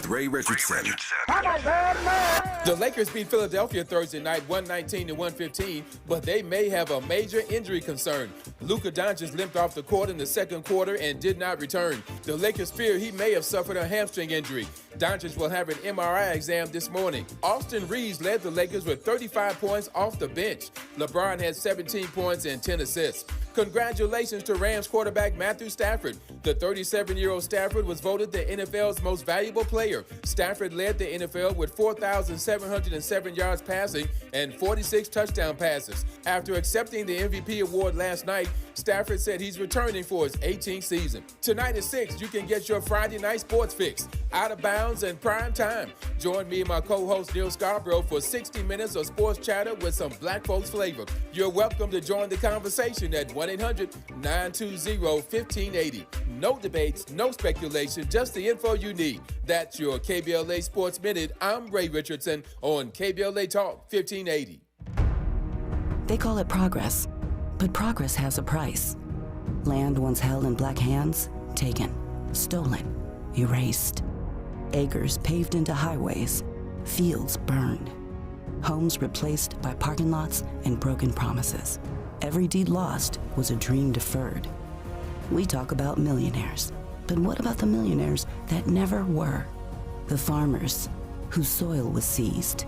with Ray Richardson. The Lakers beat Philadelphia Thursday night 119-115, but they may have a major injury concern. Luka Doncic limped off the court in the second quarter and did not return. The Lakers fear he may have suffered a hamstring injury. Doncic will have an MRI exam this morning. Austin Reeves led the Lakers with 35 points off the bench. LeBron had 17 points and 10 assists. Congratulations to Rams quarterback Matthew Stafford. The 37-year-old Stafford was voted the NFL's most valuable player. Stafford led the NFL with 4,707 yards passing and 46 touchdown passes. After accepting the MVP award last night, Stafford said he's returning for his 18th season. Tonight at 6, you can get your Friday night sports fix. Out of bounds and prime time. Join me and my co-host Neil Scarborough for 60 minutes of sports chatter with some black folks flavor. You're welcome to join the conversation at 1-800-920-1580. No debates, no speculation, just the info you need. That's your KBLA Sports Minute. I'm Ray Richardson on KBLA Talk 1580. They call it progress, but progress has a price. Land once held in black hands, taken, stolen, erased. Acres paved into highways, fields burned. Homes replaced by parking lots and broken promises. Every deed lost was a dream deferred. We talk about millionaires, but what about the millionaires that never were? The farmers whose soil was seized.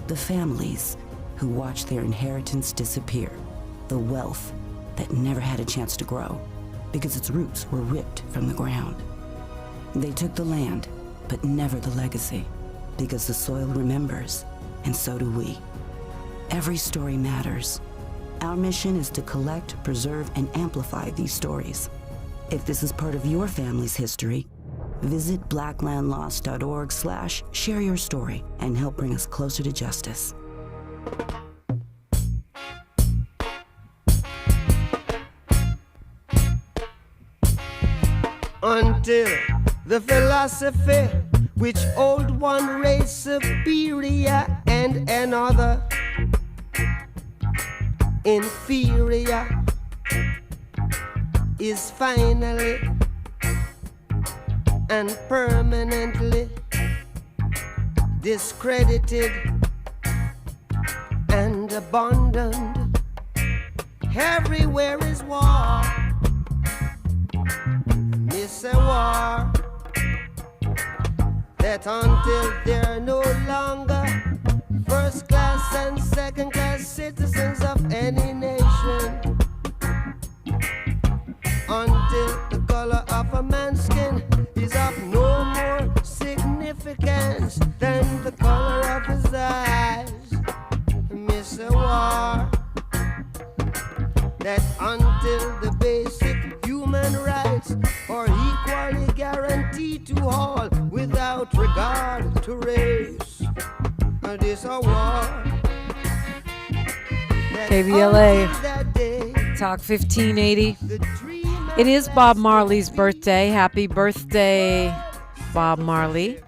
The families who watched their inheritance disappear. The wealth that never had a chance to grow because its roots were ripped from the ground. They took the land, but never the legacy, because the soil remembers, and so do we. Every story matters. Our mission is to collect, preserve, and amplify these stories. If this is part of your family's history, visit blacklandlost.org/share your story and help bring us closer to justice. Until the philosophy which old one race superior and another inferior is finally and permanently discredited and abandoned. Everywhere is war. It's a war that until they're no longer first class and second class citizens of any nation, until the color of a man's skin is of no more significance than the color of his eyes. Miss a war that until the basic human rights are equally guaranteed to all without regard to race. This a war. KBLA Talk 1580. It is Bob Marley's birthday. Happy birthday, Bob Marley.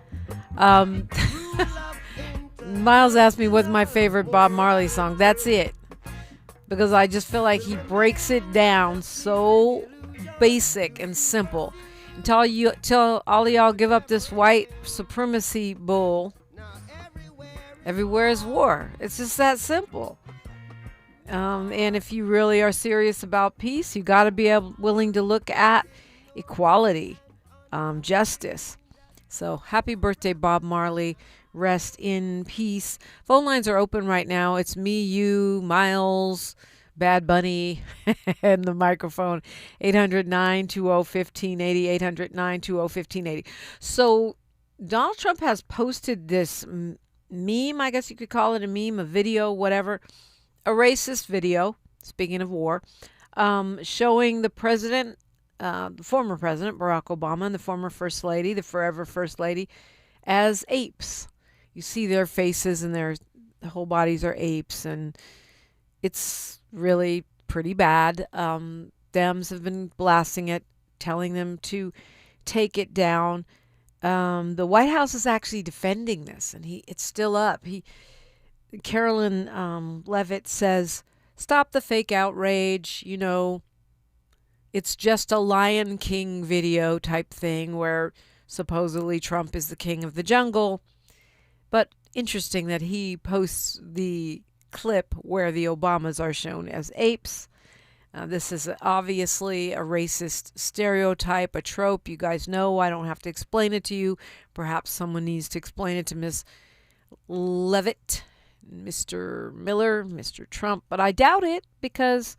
Miles asked me what's my favorite Bob Marley song. That's it. Because I just feel like he breaks it down so basic and simple. Until all of y'all give up this white supremacy bull, everywhere is war. It's just that simple. And if you really are serious about peace, you got to be willing to look at equality, justice. So happy birthday, Bob Marley. Rest in peace. Phone lines are open right now. It's me, you, Miles, Bad Bunny, and the microphone. 800-920-1580, 800-920-1580. So Donald Trump has posted this meme, I guess you could call it a meme, a video, whatever, a racist video, speaking of war, showing the president, the former president, Barack Obama, and the former first lady, the forever first lady, as apes. You see their faces and their whole bodies are apes, and it's really pretty bad. Dems have been blasting it, telling them to take it down. The White House is actually defending this, and it's still up. Carolyn Levitt says, "Stop the fake outrage. You know, it's just a Lion King video type thing where supposedly Trump is the king of the jungle. But interesting that he posts the clip where the Obamas are shown as apes. This is obviously a racist stereotype, a trope. You guys know. I don't have to explain it to you. Perhaps someone needs to explain it to Miss Levitt, Mr. Miller, Mr. Trump. But I doubt it because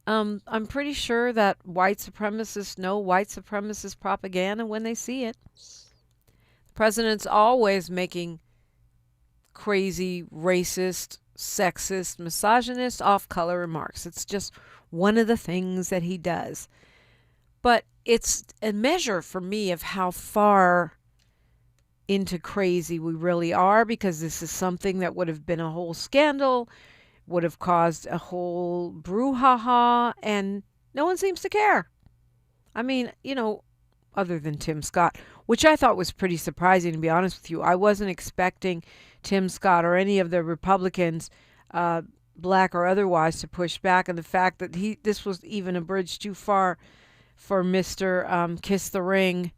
I'm pretty sure that white supremacists know white supremacist propaganda when they see it. The president's always making crazy, racist, sexist, misogynist, off-color remarks. It's just one of the things that he does. But it's a measure for me of how far into crazy we really are, because this is something that would have been a whole scandal, would have caused a whole brouhaha, and no one seems to care. I mean, other than Tim Scott, which I thought was pretty surprising, to be honest with you. I wasn't expecting Tim Scott or any of the Republicans, black or otherwise, to push back on the fact that this was even a bridge too far for Mr. Kiss the Ring.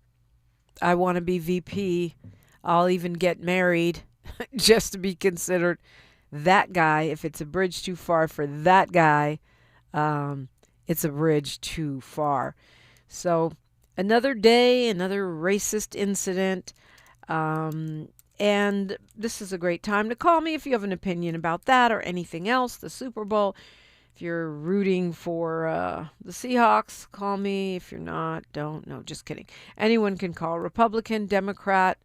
I want to be VP. I'll even get married just to be considered that guy. If it's a bridge too far for that guy, it's a bridge too far. So another day, another racist incident. And this is a great time to call me if you have an opinion about that or anything else, the Super Bowl. If you're rooting for the Seahawks, call me. If you're not, don't. No, just kidding. Anyone can call. Republican, Democrat,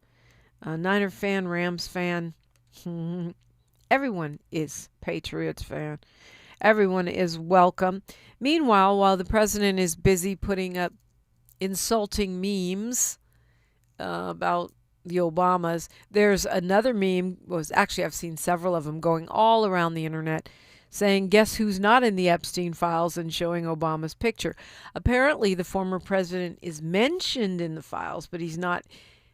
Niner fan, Rams fan. Everyone is Patriots fan. Everyone is welcome. Meanwhile, while the president is busy putting up insulting memes about the Obamas, there's another meme. I've seen several of them going all around the internet saying, guess who's not in the Epstein files, and showing Obama's picture. Apparently, the former president is mentioned in the files, but he's not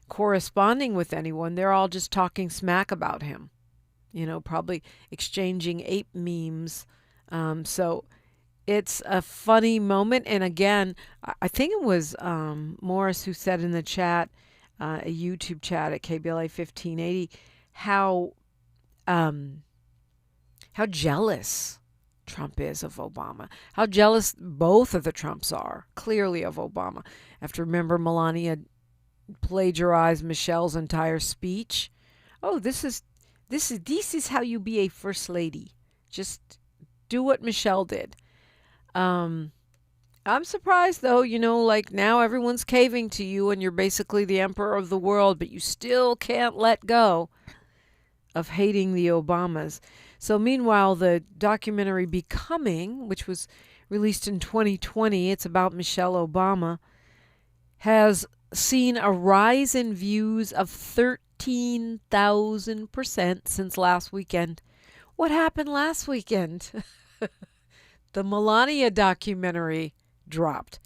corresponding with anyone. They're all just talking smack about him, probably exchanging ape memes. So it's a funny moment. And again, I think it was Morris who said in the chat, a YouTube chat at KBLA 1580, how jealous Trump is of Obama. How jealous both of the Trumps are, clearly, of Obama. I have to remember Melania plagiarized Michelle's entire speech. Oh, this is how you be a first lady. Just do what Michelle did. I'm surprised, though, now everyone's caving to you and you're basically the emperor of the world, but you still can't let go of hating the Obamas. So meanwhile, the documentary Becoming, which was released in 2020, it's about Michelle Obama, has seen a rise in views of 13,000% since last weekend. What happened last weekend? The Melania documentary dropped.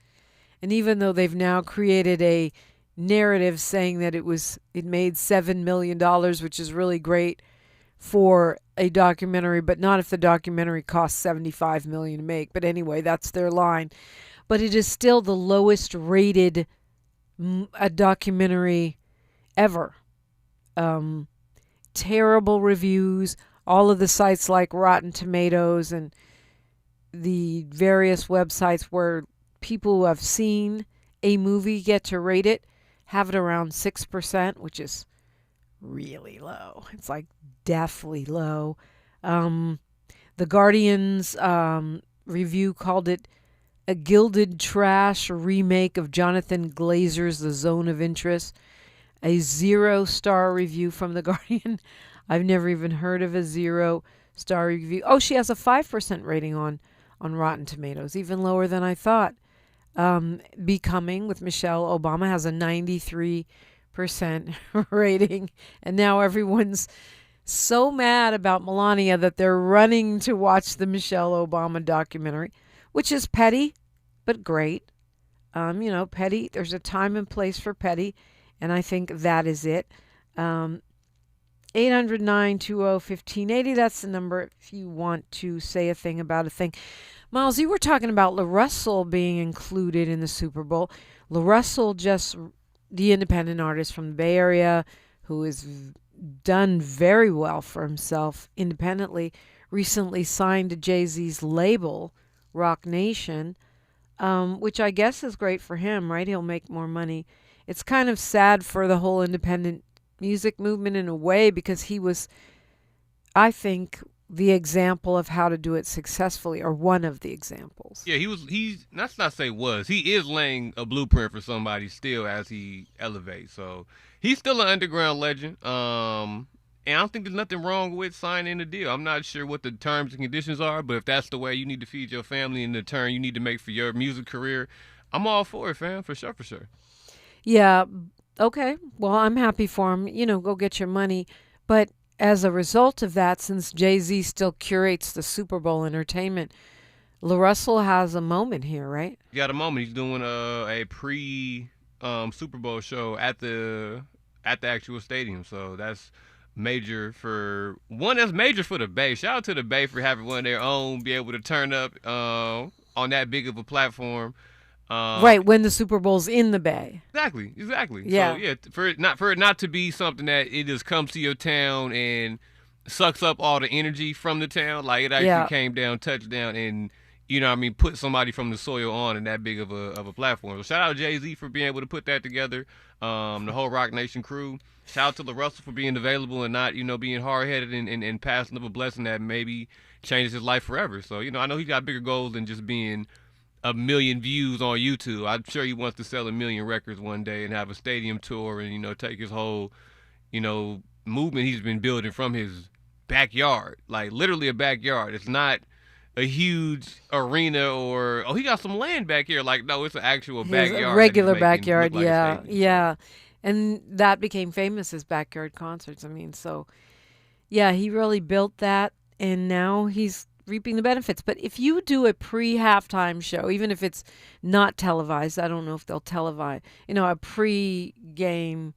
And even though they've now created a narrative saying that it made $7 million, which is really great for a documentary, but not if the documentary costs $75 million to make. But anyway, that's their line. But it is still the lowest rated a documentary ever. Terrible reviews. All of the sites like Rotten Tomatoes and the various websites where people who have seen a movie get to rate it have it around 6%, which is really low. It's like deathly low. The Guardian's review called it a gilded trash remake of Jonathan Glazer's The Zone of Interest. A 0-star review from The Guardian. I've never even heard of a 0-star review. Oh, she has a 5% rating on Rotten Tomatoes, even lower than I thought. Becoming with Michelle Obama has a 93% rating, and now everyone's so mad about Melania that they're running to watch the Michelle Obama documentary, which is petty, but great. Petty, there's a time and place for petty, and I think that is it. 800-920-1580, that's the number if you want to say a thing about a thing. Miles, you were talking about LaRussell being included in the Super Bowl. LaRussell just the independent artist from the Bay Area who has done very well for himself independently, recently signed to Jay-Z's label, Rock Nation, which I guess is great for him, right? He'll make more money. It's kind of sad for the whole independent music movement in a way, because he was, I think, the example of how to do it successfully, or one of the examples. Yeah, he's let's not say was. He is laying a blueprint for somebody still as he elevates. So he's still an underground legend. And I don't think there's nothing wrong with signing a deal. I'm not sure what the terms and conditions are, but if that's the way you need to feed your family and the turn you need to make for your music career, I'm all for it, fam, for sure, for sure. Yeah, okay. Well, I'm happy for him. Go get your money. But as a result of that, since Jay-Z still curates the Super Bowl entertainment, LaRussell has a moment here, right? He got a moment. He's doing a pre Super Bowl show at the actual stadium. So that's major for one. That's major for the Bay. Shout out to the Bay for having one of their own be able to turn up on that big of a platform. Right, when the Super Bowl's in the Bay. Exactly. Yeah. So yeah, for it not to be something that it just comes to your town and sucks up all the energy from the town. Like it actually came down, touchdown, and put somebody from the soil on in that big of a platform. So shout out to Jay-Z for being able to put that together. The whole Rock Nation crew. Shout out to LaRussell for being available and not, being hard-headed and passing up a blessing that maybe changes his life forever. So, I know he's got bigger goals than just being a million views on YouTube. I'm sure he wants to sell 1 million records one day and have a stadium tour and, take his whole, movement he's been building from his backyard. Like, literally a backyard. It's not a huge arena or, he got some land back here. Like, no, it's an actual backyard. A regular backyard, like yeah. And that became famous as backyard concerts. So, yeah, he really built that, and now he's reaping the benefits. But if you do a pre-halftime show, even if it's not televised, I don't know if they'll televise, a pre-game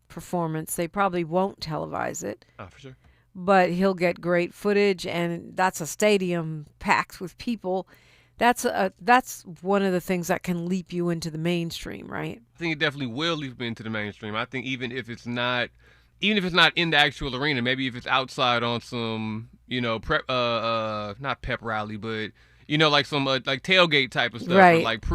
performance, they probably won't televise it. Oh, for sure. But he'll get great footage, and that's a stadium packed with people. That's one of the things that can leap you into the mainstream, right? I think it definitely will leap into the mainstream. I think even if it's not in the actual arena, maybe if it's outside on some, prep, not pep rally, but like some like tailgate type of stuff, right? Or like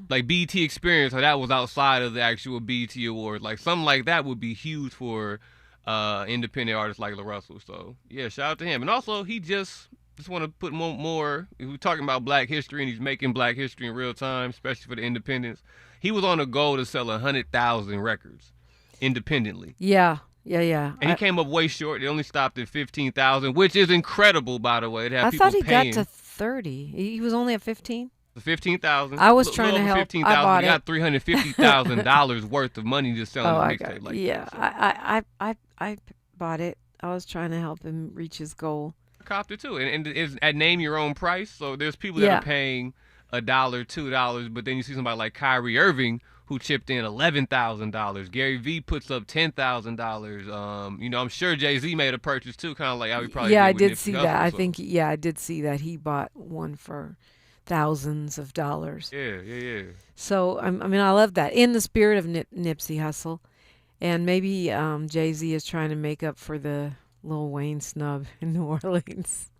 like BT Experience, or that was outside of the actual BT Award, like something like that would be huge for independent artists like LaRussell. So yeah, shout out to him. And also he just want to put more. We're talking about Black history, and he's making Black history in real time, especially for the independents. He was on a goal to sell 100,000 records independently. Yeah. And he came up way short. They only stopped at 15,000, which is incredible, by the way. I thought he got to 30. He was only at 15. 15,000. I was trying to help. 15,000. I bought he got $350,000 worth of money just selling the mixtape. Like that, so. I bought it. I was trying to help him reach his goal. Copped it too, and it's at name your own price. So there's people that are paying $1, $2, but then you see somebody like Kyrie Irving who chipped in $11,000. Gary V puts up $10,000. I'm sure Jay-Z made a purchase too, kind of like how he probably did I with did Nipsey see Hussle, that. I so. think I did see that he bought one for thousands of dollars. Yeah. So I love that, in the spirit of Nipsey Hussle, and maybe Jay-Z is trying to make up for the Lil Wayne snub in New Orleans.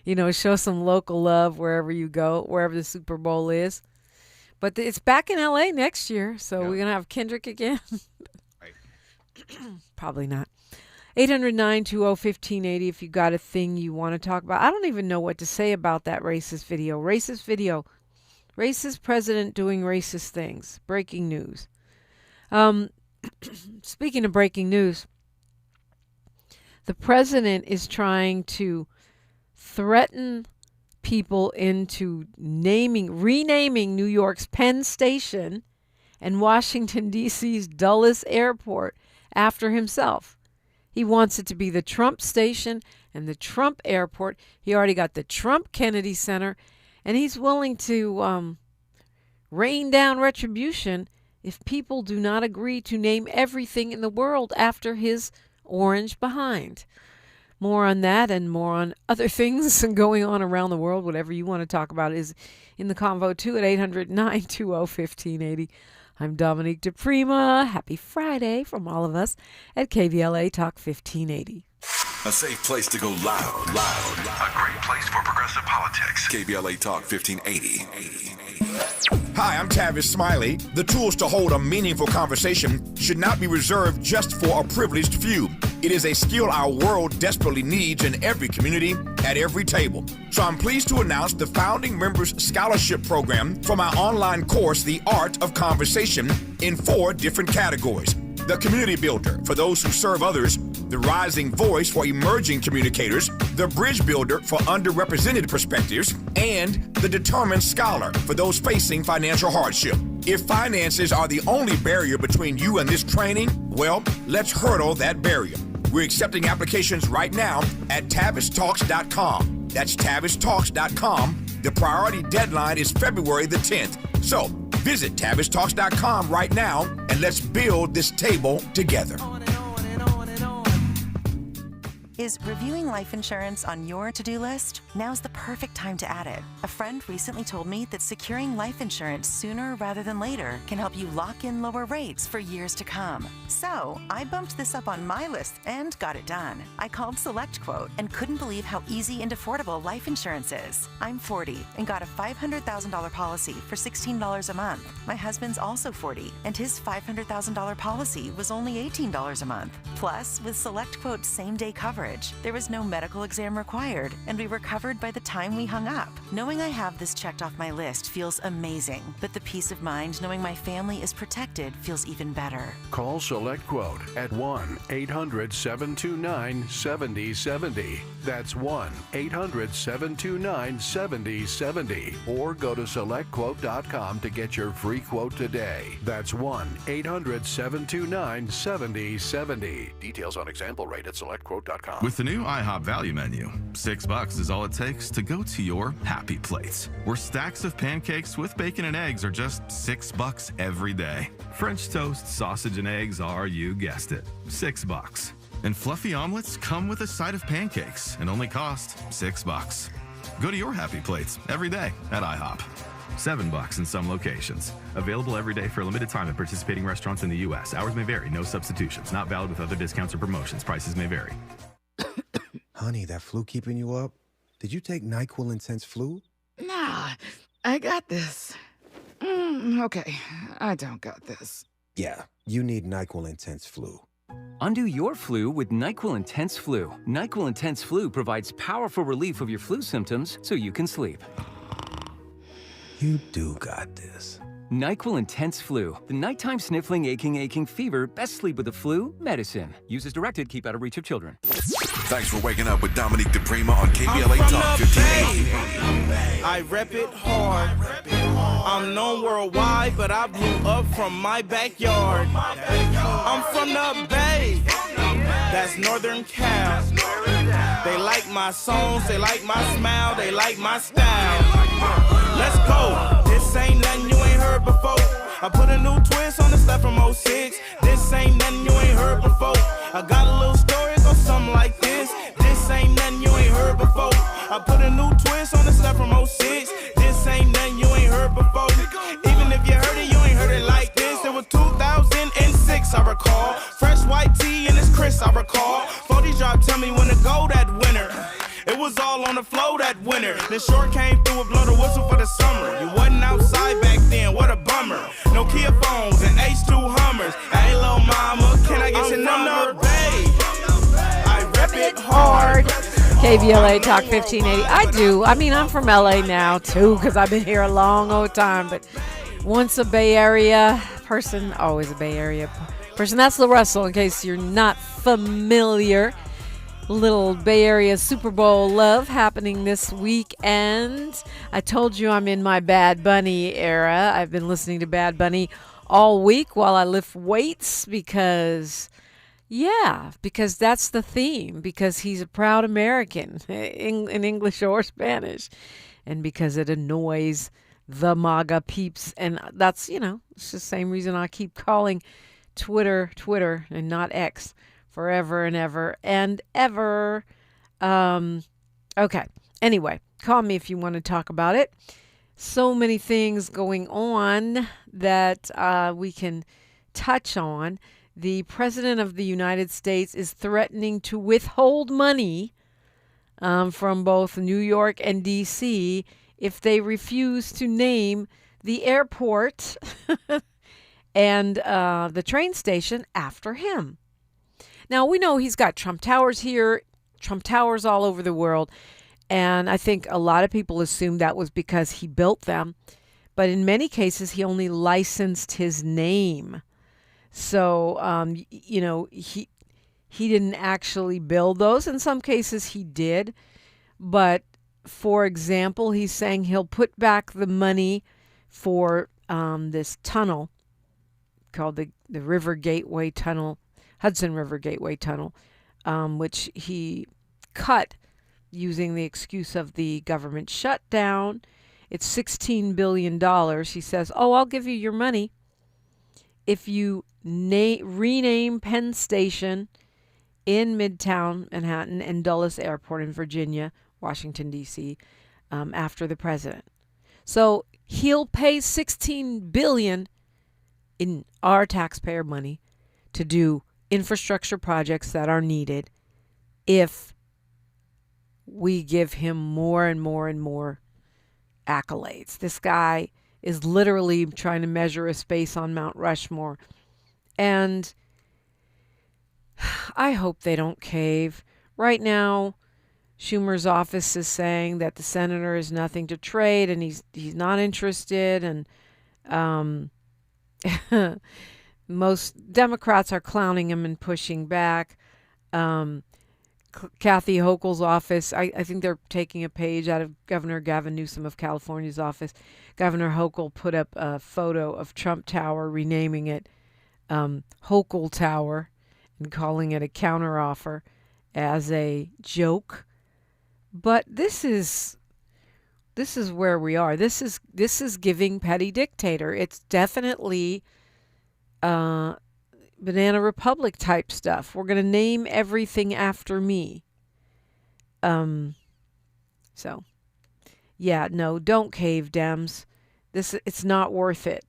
Show some local love wherever you go, wherever the Super Bowl is. But it's back in LA next year, so we're going to have Kendrick again. Right. Probably not. 800-920-1580 if you got a thing you want to talk about. I don't even know what to say about that racist video. Racist president doing racist things. Breaking news. Speaking of breaking news, the president is trying to threaten people into renaming New York's Penn Station and Washington, D.C.'s dullest airport after himself. He wants it to be the Trump Station and the Trump Airport. He already got the Trump Kennedy Center, and he's willing to rain down retribution if people do not agree to name everything in the world after his orange behind. More on that and more on other things going on around the world. Whatever you want to talk about is in the convo too at 800-920-1580. I'm Dominique DePrima. Happy Friday from all of us at KBLA Talk 1580. A safe place to go loud. A great place for progressive politics. KBLA Talk 1580. Hi, I'm Tavis Smiley. The tools to hold a meaningful conversation should not be reserved just for a privileged few. It is a skill our world desperately needs in every community, at every table. So I'm pleased to announce the Founding Members Scholarship Program for my online course, The Art of Conversation, in 4 different categories. The Community Builder, for those who serve others, the Rising Voice for emerging communicators, the Bridge Builder for underrepresented perspectives, and the Determined Scholar for those facing financial hardship. If finances are the only barrier between you and this training, well, let's hurdle that barrier. We're accepting applications right now at TavisTalks.com. That's TavisTalks.com. The priority deadline is February the 10th. So visit TavisTalks.com right now and let's build this table together. Is reviewing life insurance on your to-do list? Now's the perfect time to add it. A friend recently told me that securing life insurance sooner rather than later can help you lock in lower rates for years to come. So I bumped this up on my list and got it done. I called SelectQuote and couldn't believe how easy and affordable life insurance is. I'm 40 and got a $500,000 policy for $16 a month. My husband's also 40 and his $500,000 policy was only $18 a month. Plus, with SelectQuote's same-day coverage, there was no medical exam required, and we were covered by the time we hung up. Knowing I have this checked off my list feels amazing, but the peace of mind knowing my family is protected feels even better. Call SelectQuote at 1-800-729-7070. That's 1-800-729-7070. Or go to SelectQuote.com to get your free quote today. That's 1-800-729-7070. Details on example rate at SelectQuote.com. With the new IHOP value menu, $6 is all it takes to go to your happy plates, where stacks of pancakes with bacon and eggs are just $6 every day. French toast, sausage, and eggs are, you guessed it, $6. And fluffy omelets come with a side of pancakes and only cost $6. Go to your happy plates every day at IHOP. $7 in some locations. Available every day for a limited time at participating restaurants in the U.S. Hours may vary. No substitutions. Not valid with other discounts or promotions. Prices may vary. Honey, that flu keeping you up? Did you take NyQuil Intense Flu? Nah, I got this. Okay, I don't got this. Yeah, you need NyQuil Intense Flu. Undo your flu with NyQuil Intense Flu. NyQuil Intense Flu provides powerful relief of your flu symptoms so you can sleep. You do got this. NyQuil Intense Flu. The nighttime sniffling, aching fever. Best sleep with the flu medicine. Use as directed. Keep out of reach of children. Thanks for waking up with Dominique DePrima on KBLA Talk 1580. I rep it hard. I'm known worldwide, but I blew up from my backyard. I'm from the Bay. That's Northern Cal. They like my songs, they like my smile, they like my style. Let's go. This ain't nothing you ain't heard before. I put a new twist on the stuff from 06. This ain't nothing you ain't heard before. I got a little story, go something like this. This ain't nothing you ain't heard before. I put a new twist on the stuff from 06. This ain't nothing you ain't heard before. Even if you heard it, you ain't heard it like this. It was 2006, I recall. Fresh white tee and it's Chris, I recall. 40 drop, tell me when to go that winter. It was all on the flow that winter. The short came through and blow the whistle for the summer. You wasn't outside back then, what a bummer. Nokia phones and H2 Hummers. Hey, little mama, can I get your number? Babe, I rep it hard. KBLA Talk 1580. I do. I mean, I'm from LA now, too, because I've been here a long old time. But once a Bay Area person, always a Bay Area person. That's LaRussell, in case you're not familiar. Little Bay Area Superbowl love happening this weekend. I told you I'm in my Bad Bunny era. I've been listening to Bad Bunny all week while I lift weights because that's the theme. Because he's a proud American in English or Spanish. And because it annoys the MAGA peeps. And that's, it's the same reason I keep calling Twitter and not X. Forever and ever and ever. Okay. Anyway, call me if you want to talk about it. so many things going on that we can touch on. The President of the United States is threatening to withhold money from both New York and D.C. if they refuse to name the airport and the train station after him. Now, we know he's got Trump Towers here, Trump Towers all over the world, and I think a lot of people assume that was because he built them. But in many cases, he only licensed his name. So, he didn't actually build those. In some cases, he did. But, for example, he's saying he'll put back the money for this tunnel called the River Gateway Tunnel, Hudson River Gateway Tunnel, which he cut using the excuse of the government shutdown. It's $16 billion. He says, I'll give you your money if you rename Penn Station in Midtown Manhattan and Dulles Airport in Virginia, Washington, D.C., after the president. So he'll pay $16 billion in our taxpayer money to do infrastructure projects that are needed if we give him more and more and more accolades. This guy is literally trying to measure a space on Mount Rushmore. And I hope they don't cave. Right now, Schumer's office is saying that the senator is nothing to trade and he's not interested. And most Democrats are clowning him and pushing back. Kathy Hochul's office, I think they're taking a page out of Governor Gavin Newsom of California's office. Governor Hochul put up a photo of Trump Tower, renaming it Hochul Tower and calling it a counteroffer as a joke. But this is where we are. This is giving petty dictator. It's definitely Banana Republic type stuff. We're going to name everything after me. So, yeah, no, don't cave, Dems. It's not worth it.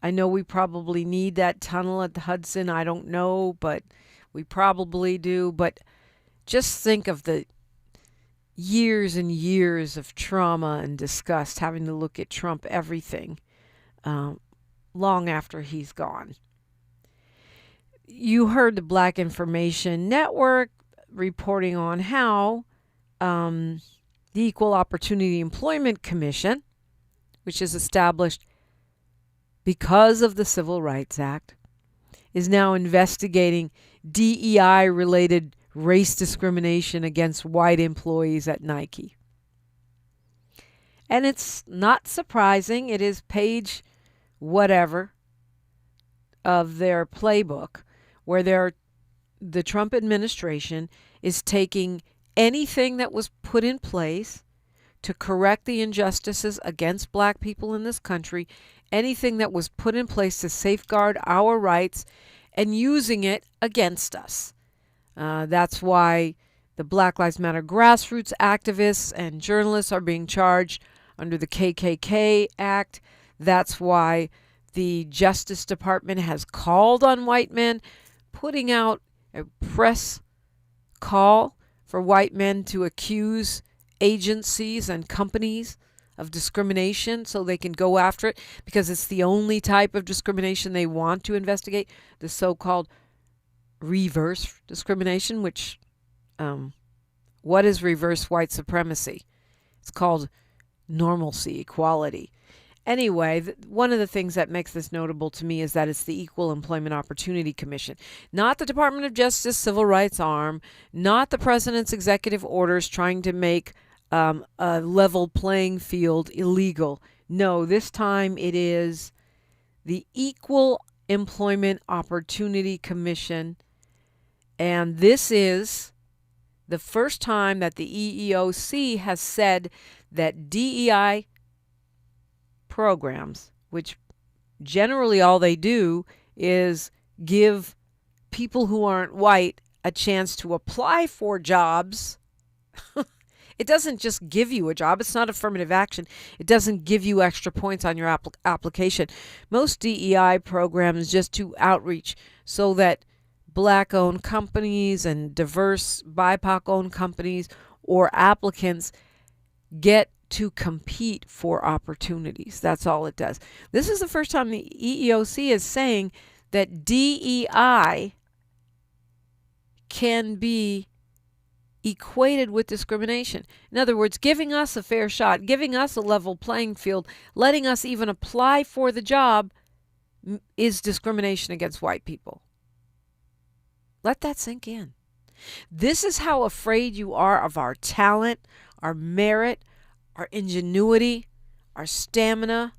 I know we probably need that tunnel at the Hudson. I don't know, but we probably do. But just think of the years and years of trauma and disgust having to look at Trump everything long after he's gone. You heard the Black Information Network reporting on how the Equal Opportunity Employment Commission, which is established because of the Civil Rights Act, is now investigating DEI-related race discrimination against white employees at Nike. And it's not surprising. It is page whatever of their playbook, where the Trump administration is taking anything that was put in place to correct the injustices against black people in this country, anything that was put in place to safeguard our rights, and using it against us. That's why the Black Lives Matter grassroots activists and journalists are being charged under the KKK Act. That's why the Justice Department has called on white men, putting out a press call for white men to accuse agencies and companies of discrimination so they can go after it, because it's the only type of discrimination they want to investigate, the so-called reverse discrimination, which, what is reverse white supremacy? It's called normalcy, equality. Anyway, one of the things that makes this notable to me is that it's the Equal Employment Opportunity Commission, not the Department of Justice civil rights arm, not the president's executive orders trying to make a level playing field illegal. No, this time it is the Equal Employment Opportunity Commission, and this is the first time that the EEOC has said that DEI programs, which generally all they do is give people who aren't white a chance to apply for jobs It doesn't just give you a job. It's not affirmative action. It doesn't give you extra points on your application. Most DEI programs just do outreach so that Black-owned companies and diverse BIPOC-owned companies or applicants get to compete for opportunities. That's all it does. This is the first time the EEOC is saying that DEI can be equated with discrimination. In other words, giving us a fair shot, giving us a level playing field, letting us even apply for the job is discrimination against white people. Let that sink in. This is how afraid you are of our talent, our merit, our ingenuity, our stamina,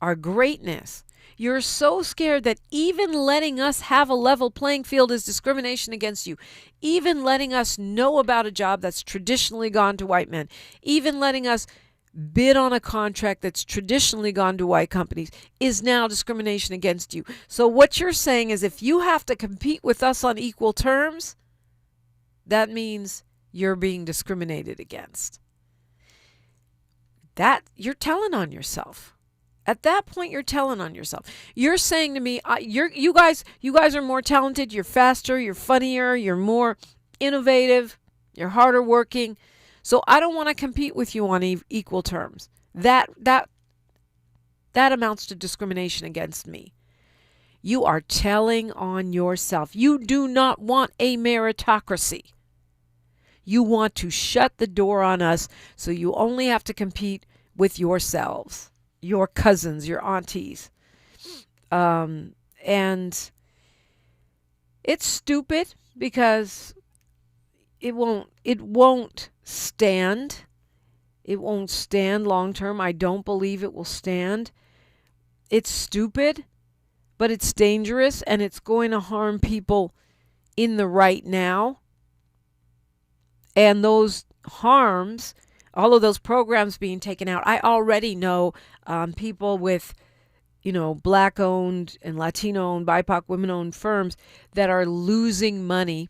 our greatness. You're so scared that even letting us have a level playing field is discrimination against you. Even letting us know about a job that's traditionally gone to white men. Even letting us bid on a contract that's traditionally gone to white companies is now discrimination against you. So what you're saying is if you have to compete with us on equal terms, that means you're being discriminated against. That you're telling on yourself. At that point, you're telling on yourself. You're saying to me, you guys are more talented, you're faster, you're funnier, you're more innovative, you're harder working. So I don't want to compete with you on equal terms. That amounts to discrimination against me. You are telling on yourself. You do not want a meritocracy. You want to shut the door on us so you only have to compete with yourselves, your cousins, your aunties. And it's stupid because it won't stand. It won't stand long term. I don't believe it will stand. It's stupid, but it's dangerous and it's going to harm people in the right now. And those harms, all of those programs being taken out, I already know people with, Black-owned and Latino-owned, BIPOC, women-owned firms that are losing money,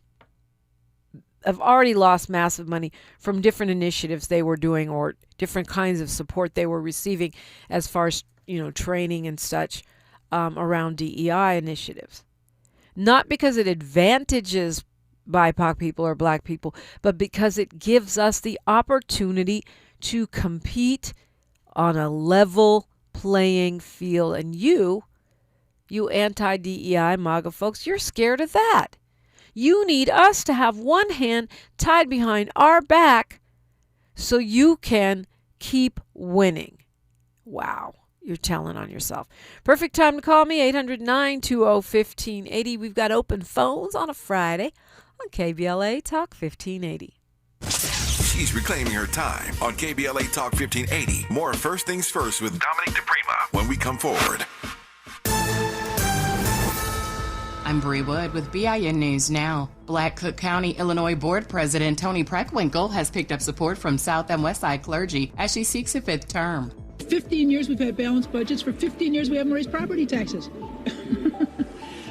have already lost massive money from different initiatives they were doing or different kinds of support they were receiving as far as, training and such around DEI initiatives. Not because it advantages BIPOC people or Black people, but because it gives us the opportunity to compete on a level playing field. And you anti-DEI MAGA folks, you're scared of that. You need us to have one hand tied behind our back so you can keep winning. Wow. You're telling on yourself. Perfect time to call me, 800-920-1580. We've got open phones on a Friday on KBLA Talk 1580. She's reclaiming her time on KBLA Talk 1580. More First Things First with Dominic DePrima when we come forward. I'm Bree Wood with BIN News Now. Black Cook County, Illinois Board President Toni Preckwinkle has picked up support from South and West Side clergy as she seeks a fifth term. 15 years we've had balanced budgets. For 15 years we haven't raised property taxes.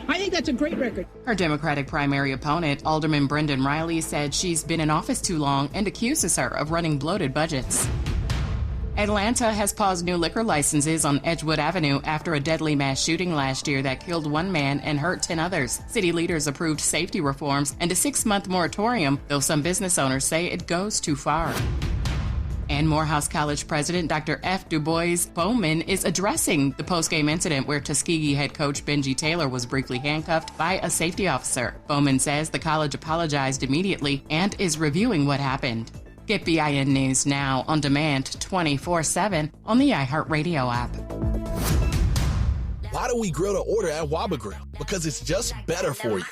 I think that's a great record. Her Democratic primary opponent, Alderman Brendan Riley, said she's been in office too long and accuses her of running bloated budgets. Atlanta has paused new liquor licenses on Edgewood Avenue after a deadly mass shooting last year that killed one man and hurt 10 others. City leaders approved safety reforms and a 6-month moratorium, though some business owners say it goes too far. And Morehouse College President Dr. F. Du Bois Bowman is addressing the post-game incident where Tuskegee head coach Benji Taylor was briefly handcuffed by a safety officer. Bowman says the college apologized immediately and is reviewing what happened. Get BIN News Now on demand 24/7 on the iHeartRadio app. Why do we grill to order at Waba Grill? Because it's just better for you.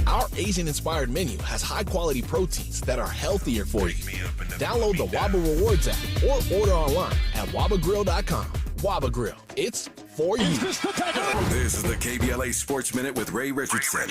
Our Asian-inspired menu has high-quality proteins that are healthier for you. Download the Waba Rewards app or order online at wabagrill.com. Waba Grill, it's for you. This is the KBLA Sports Minute with Ray Richardson.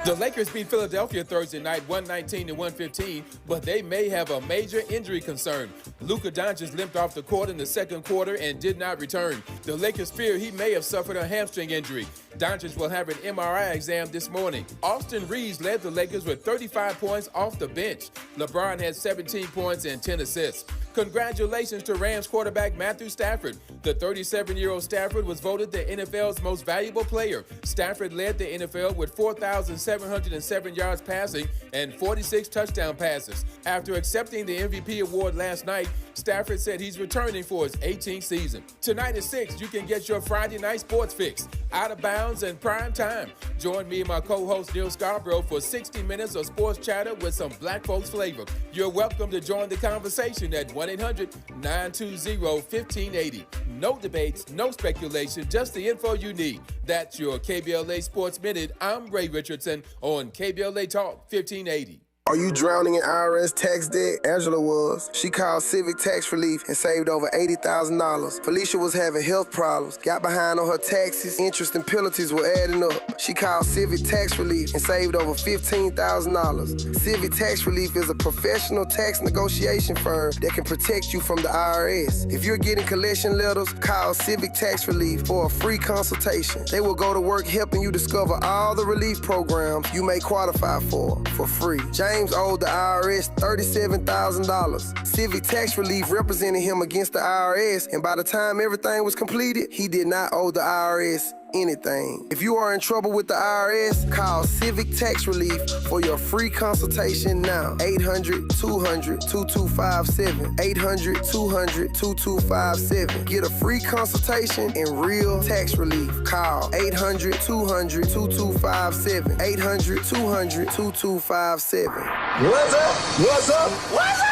The Lakers beat Philadelphia Thursday night 119-115, but they may have a major injury concern. Luka Doncic limped off the court in the second quarter and did not return. The Lakers fear he may have suffered a hamstring injury. Doncic will have an MRI exam this morning. Austin Reeves led the Lakers with 35 points off the bench. LeBron had 17 points and 10 assists. Congratulations to Rams quarterback Matthew Stafford. The 37-year-old Stafford was voted the NFL's most valuable player. Stafford led the NFL with 4,707 yards passing and 46 touchdown passes. After accepting the MVP award last night, Stafford said he's returning for his 18th season. Tonight at 6, you can get your Friday night sports fix. Out of bounds and prime time. Join me and my co-host Neil Scarborough for 60 minutes of sports chatter with some black folks flavor. You're welcome to join the conversation at 1-800-920-1580. No debates, no speculation, just the info you need. That's your KBLA Sports Minute. I'm Ray Richardson on KBLA Talk 1580. Are you drowning in IRS tax debt? Angela was. She called Civic Tax Relief and saved over $80,000. Felicia was having health problems, got behind on her taxes, interest and penalties were adding up. She called Civic Tax Relief and saved over $15,000. Civic Tax Relief is a professional tax negotiation firm that can protect you from the IRS. If you're getting collection letters, call Civic Tax Relief for a free consultation. They will go to work helping you discover all the relief programs you may qualify for free. James owed the IRS $37,000. Civic Tax Relief represented him against the IRS, and by the time everything was completed, he did not owe the IRS anything. If you are in trouble with the IRS, call Civic Tax Relief for your free consultation now. 800-200-2257. 800-200-2257. Get a free consultation and real tax relief. Call 800-200-2257. 800-200-2257. What's up? What's up? What's up?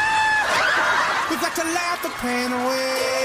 We got to laugh the pain away.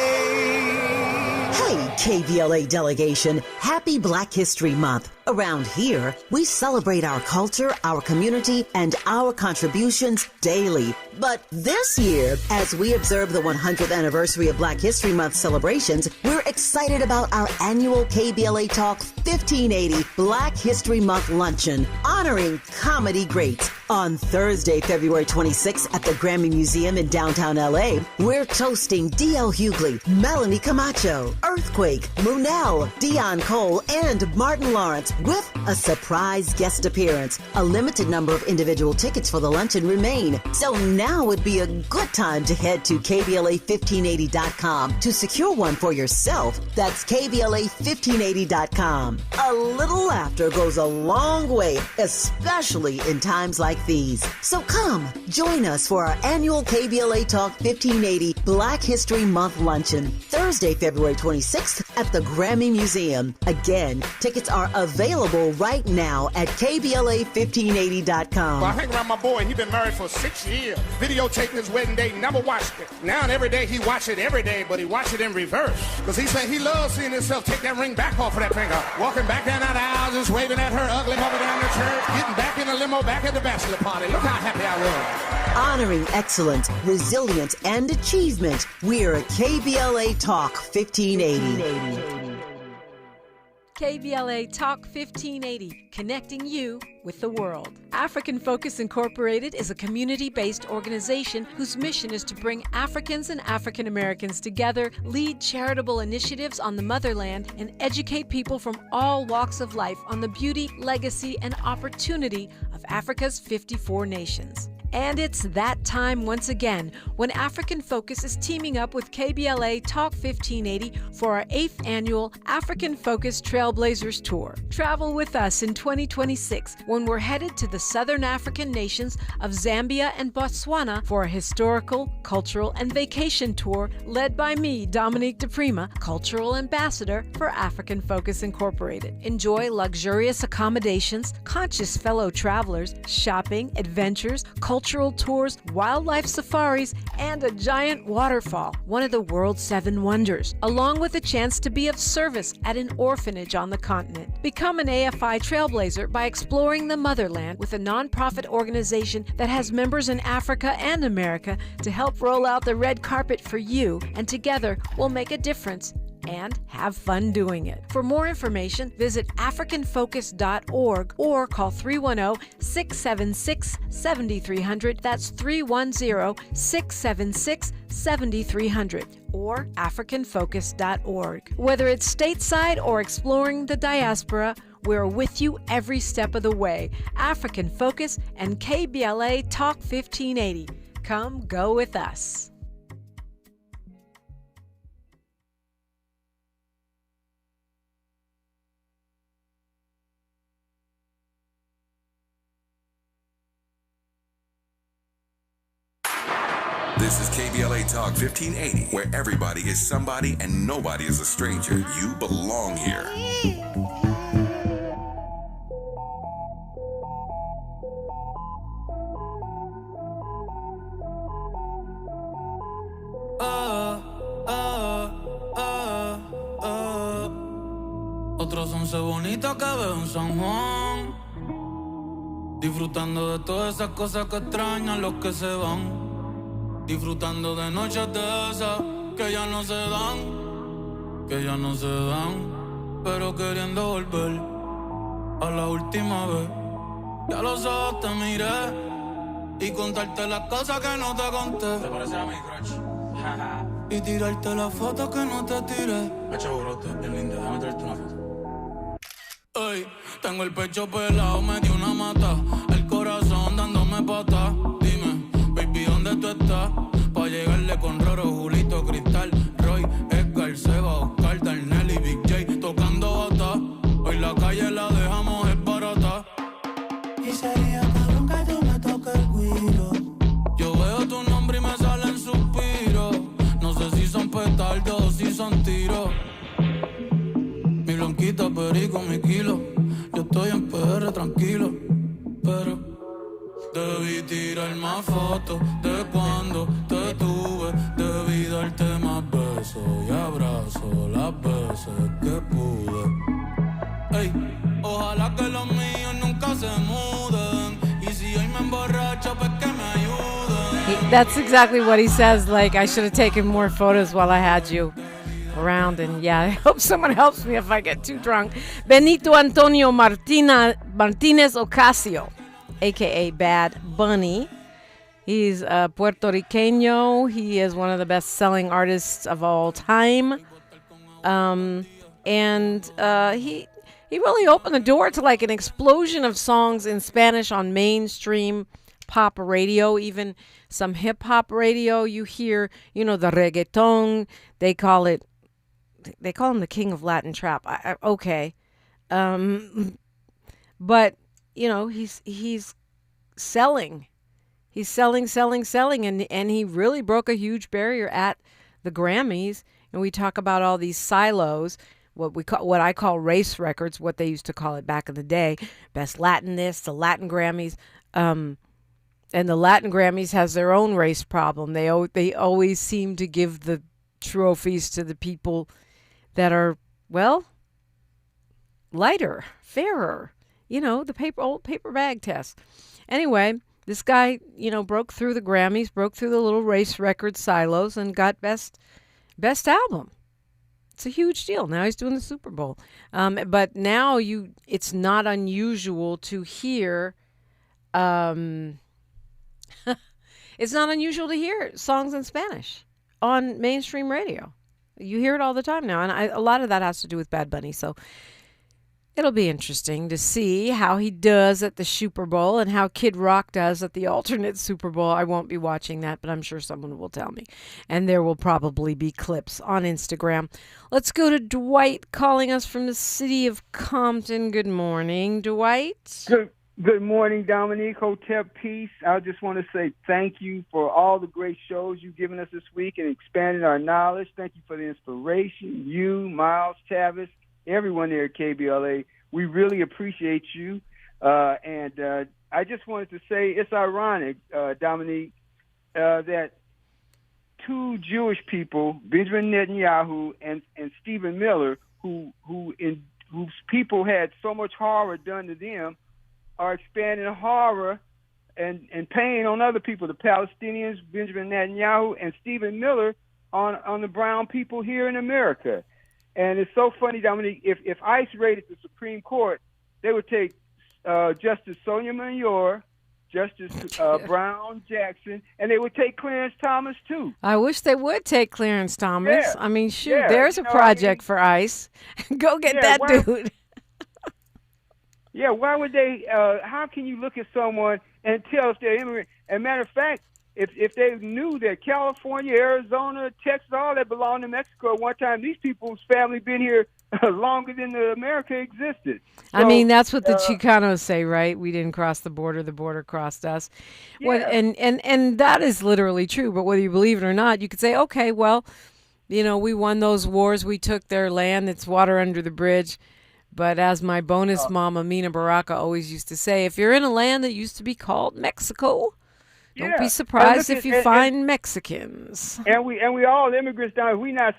Hey, KBLA delegation, happy Black History Month. Around here, we celebrate our culture, our community, and our contributions daily. But this year, as we observe the 100th anniversary of Black History Month celebrations, we're excited about our annual KBLA Talk 1580 Black History Month Luncheon, honoring comedy greats. On Thursday, February 26th at the Grammy Museum in downtown LA, we're toasting D.L. Hughley, Melanie Camacho, Earthquake, Munell, Dion Cole, and Martin Lawrence with a surprise guest appearance. A limited number of individual tickets for the luncheon remain, so now would be a good time to head to KBLA1580.com to secure one for yourself. That's KBLA1580.com. A little laughter goes a long way, especially in times like these. So come, join us for our annual KBLA Talk 1580 Black History Month Luncheon, Thursday, February 26th at the Grammy Museum. Again, tickets are available right now at KBLA1580.com. Well, I hang around my boy. He's been married for 6 years. Videotaping his wedding day, never watched it. Now and every day he watch it every day, but he watch it in reverse. Because he said he loves seeing himself take that ring back off of that finger. Walking back down that aisle, just waving at her, ugly mother down the church, getting back in the limo, back at the bachelor party. Look how happy I was. Honoring excellence, resilience, and achievement, we're KBLA Talk 1580. KBLA Talk 1580, connecting you with the world. African Focus Incorporated is a community-based organization whose mission is to bring Africans and African Americans together, lead charitable initiatives on the motherland, and educate people from all walks of life on the beauty, legacy, and opportunity of Africa's 54 nations. And it's that time once again when African Focus is teaming up with KBLA Talk 1580 for our 8th annual African Focus Trailblazers Tour. Travel with us in 2026 when we're headed to the Southern African nations of Zambia and Botswana for a historical, cultural, and vacation tour led by me, Dominique DePrima, Cultural Ambassador for African Focus Incorporated. Enjoy luxurious accommodations, conscious fellow travelers, shopping, adventures, cultural tours, wildlife safaris, and a giant waterfall, one of the world's 7 wonders, along with a chance to be of service at an orphanage on the continent. Become an AFI trailblazer by exploring the motherland with a nonprofit organization that has members in Africa and America to help roll out the red carpet for you, and together we'll make a difference and have fun doing it. For more information, visit africanfocus.org or call 310-676-7300. That's 310-676-7300 or africanfocus.org. Whether it's stateside or exploring the diaspora, we're with you every step of the way. African Focus and KBLA Talk 1580. Come go with us. This is KBLA Talk 1580, where everybody is somebody and nobody is a stranger. You belong here. Otros once bonitos que veo en San Juan, disfrutando de todas esas cosas que extrañan los que se van. Disfrutando de noches de esas que ya no se dan, pero queriendo volver a la última vez. Ya los ojos te miré y contarte las cosas que no te conté. ¿Te parece a mi crush? Y tirarte las fotos que no te tiré. Hacho brote, bien linda, déjame traerte una foto. Ey, tengo el pecho pelado, me dio una mata, el corazón dándome pata. Dime, baby, ¿dónde tú estás? Pa' llegarle con Roro, Julito, Cristal, Roy, Edgar, Seba, Oscar, Darnell y Big J tocando bata. Hoy la calle la dejamos es barata. Y sería cabrón que tú me toques el guiro. Yo veo tu nombre y me salen suspiros. No sé si son petardos o si son tiros. Mi blanquita, perico, mi kilo. Yo estoy en PR tranquilo, pero debí tirar más fotos de cuando te tuve. Debí darte más besos y abrazos las veces que pude. Ey, ojalá que los míos nunca se muden. Y si hoy me emborracho, pues que me ayuden. That's exactly what he says. Like, I should have taken more photos while I had you around. And yeah, I hope someone helps me if I get too drunk. Benito Antonio Martinez Ocasio, a.k.a. Bad Bunny. He's Puerto Riqueño. He is one of the best-selling artists of all time. He really opened the door to like an explosion of songs in Spanish on mainstream pop radio, even some hip-hop radio. You hear, the reggaeton. They call him the king of Latin trap. Okay. But, he's selling. He's selling, and he really broke a huge barrier at the Grammys. And we talk about all these silos, what I call race records, what they used to call it back in the day, Best Latin this, the Latin Grammys. And the Latin Grammys has their own race problem. They always seem to give the trophies to the people that are, well, lighter, fairer. The old paper bag test. Anyway, this guy, broke through the Grammys, broke through the little race record silos, and got best album. It's a huge deal. Now he's doing the Super Bowl. But now it's not unusual to hear. It's not unusual to hear songs in Spanish on mainstream radio. You hear it all the time now, and a lot of that has to do with Bad Bunny. So it'll be interesting to see how he does at the Super Bowl and how Kid Rock does at the alternate Super Bowl. I won't be watching that, but I'm sure someone will tell me. And there will probably be clips on Instagram. Let's go to Dwight calling us from the city of Compton. Good morning, Dwight. Good morning, Dominique. Hotep Peace. I just want to say thank you for all the great shows you've given us this week and expanding our knowledge. Thank you for the inspiration. You, Miles, Tavis, everyone there at KBLA, we really appreciate you. And I just wanted to say it's ironic, Dominique, that two Jewish people, Benjamin Netanyahu and Stephen Miller, whose people had so much horror done to them, are expanding horror and pain on other people, the Palestinians, Benjamin Netanyahu, and Stephen Miller on the brown people here in America. And it's so funny, Dominique, if ICE raided the Supreme Court, they would take Justice Sotomayor, Justice Brown Jackson, and they would take Clarence Thomas, too. I wish they would take Clarence Thomas. Yeah. I mean, shoot, Yeah, there's a project for ICE. Go get that dude. Yeah, why would they? How can you look at someone and tell if they're immigrant? And matter of fact, if they knew that California, Arizona, Texas, all that belonged to Mexico at one time, these people's family been here longer than America existed. So, I mean, that's what the Chicanos say, right? We didn't cross the border crossed us. Yeah. Well, and that is literally true. But whether you believe it or not, you could say, okay, well, you know, we won those wars. We took their land. It's water under the bridge. But as my bonus mom, Amina Baraka, always used to say, if you're in a land that used to be called Mexico, don't be surprised if you find Mexicans. And we all immigrants down. We not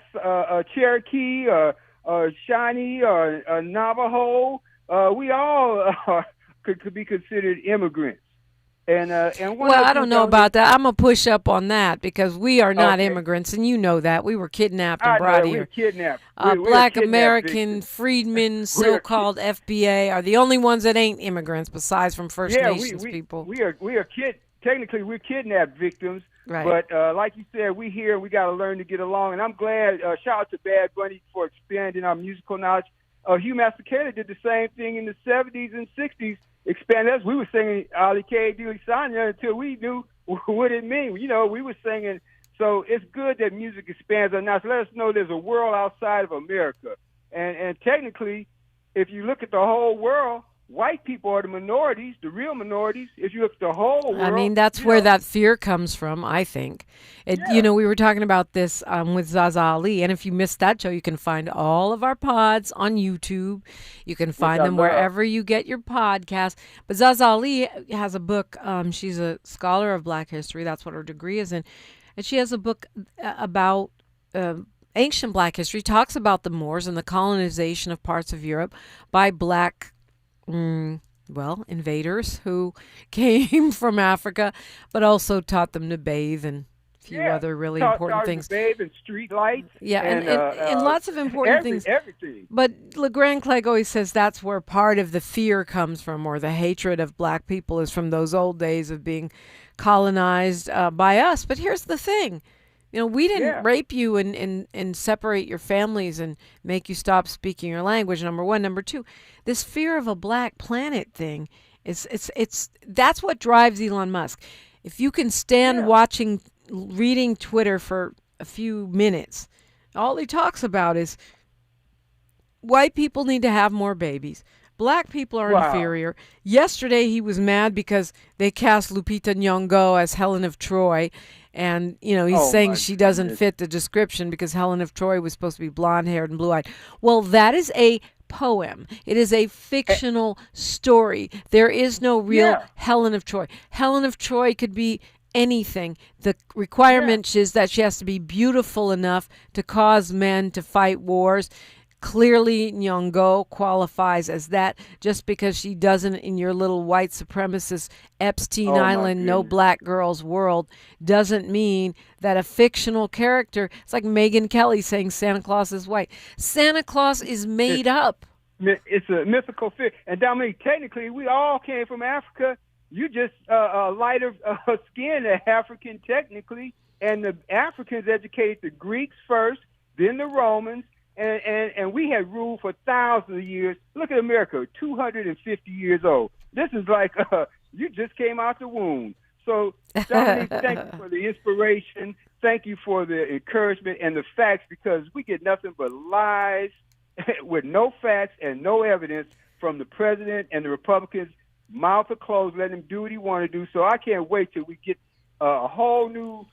Cherokee or Shawnee or Navajo. We all could be considered immigrants. And well, I don't know about that. I'm gonna push up on that because we are not immigrants, and you know that we were kidnapped and brought here. We were kidnapped. Black American freedmen, so-called FBA, are the only ones that ain't immigrants, besides from First Nations people. Technically, we're kidnapped victims. Right. But like you said, we here. We got to learn to get along. And I'm glad. Shout out to Bad Bunny for expanding our musical knowledge. Hugh Masekela did the same thing in the 70s and 60s. Expand us. We were singing Ali K. Sanya until we knew what it meant. You know, we were singing. So it's good that music expands on us. Let us know there's a world outside of America. And technically, if you look at the whole world, white people are the minorities, the real minorities. If you look at the whole world. I mean, that's where that fear comes from, I think. You know, we were talking about this with Zaza Ali, and if you missed that show, you can find all of our pods on YouTube. You can find them wherever you get your podcast. But Zaza Ali has a book. She's a scholar of Black history. That's what her degree is in. And she has a book about ancient Black history. Talks about the Moors and the colonization of parts of Europe by Black invaders who came from Africa, but also taught them to bathe and a few other really important things. To bathe and street lights. Yeah, and lots of important things. Everything. But LeGrand Clegg always says that's where part of the fear comes from, or the hatred of Black people is from those old days of being colonized by us. But here's the thing. You know, we didn't rape you and separate your families and make you stop speaking your language, number one. Number two, this fear of a black planet thing, that's what drives Elon Musk. If you can stand reading Twitter for a few minutes, all he talks about is white people need to have more babies. Black people are inferior. Yesterday he was mad because they cast Lupita Nyong'o as Helen of Troy. And, you know, he's saying she doesn't fit the description because Helen of Troy was supposed to be blonde-haired and blue-eyed. Well, that is a poem. It is a fictional story. There is no real Helen of Troy. Helen of Troy could be anything. The requirement is that she has to be beautiful enough to cause men to fight wars. Clearly, Nyong'o qualifies as that. Just because she doesn't in your little white supremacist Epstein Island, no black girls world, doesn't mean that a fictional character, it's like Megyn Kelly saying Santa Claus is white. Santa Claus is made up. It's a mythical figure. And Dominique, technically, we all came from Africa. You just a lighter skin African technically. And the Africans educated the Greeks first, then the Romans. And we had ruled for thousands of years. Look at America, 250 years old. This is like you just came out the womb. So, Dominique, thank you for the inspiration. Thank you for the encouragement and the facts, because we get nothing but lies with no facts and no evidence from the president and the Republicans. Mouth are closed, let him do what he want to do. So I can't wait till we get a whole new